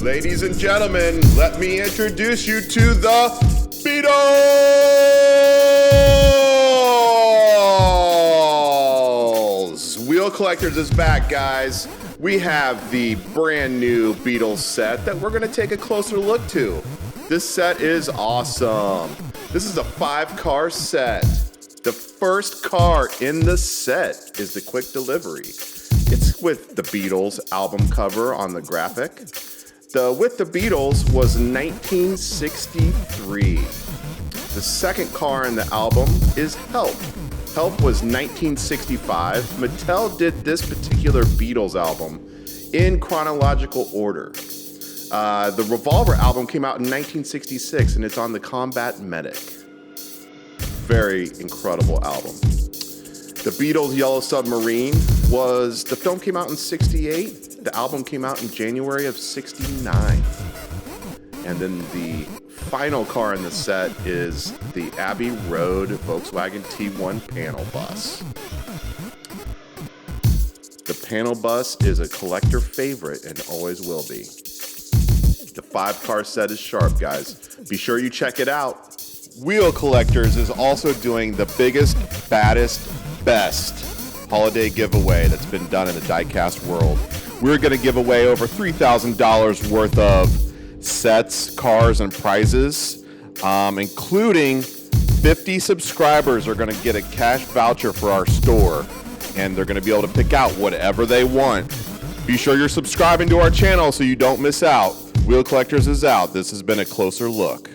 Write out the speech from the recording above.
Ladies and gentlemen, let me introduce you to the Beatles! Wheel Collectors is back, guys. We have the brand new Beatles set that we're going to take a closer look to. This set is awesome. This is a 5-car set. The first car in the set is the quick delivery. It's with the Beatles album cover on the graphic. The With the Beatles was 1963. The second car in the album is Help. Help was 1965. Mattel did this particular Beatles album in chronological order. The Revolver album came out in 1966, and it's on the Combat Medic. Very incredible album. The Beatles' Yellow Submarine the film came out in 68. The album came out in January of 69. And then the final car in the set is the Abbey Road Volkswagen T1 panel bus. The panel bus is a collector favorite and always will be. The 5-car set is sharp, guys. Be sure you check it out. Wheel Collectors is also doing the biggest, baddest, best holiday giveaway that's been done in the diecast world. We're going to give away over $3,000 worth of sets, cars, and prizes, including 50 subscribers are going to get a cash voucher for our store, and they're going to be able to pick out whatever they want. Be sure you're subscribing to our channel so you don't miss out. Wheel Collectors is out. This has been a closer look.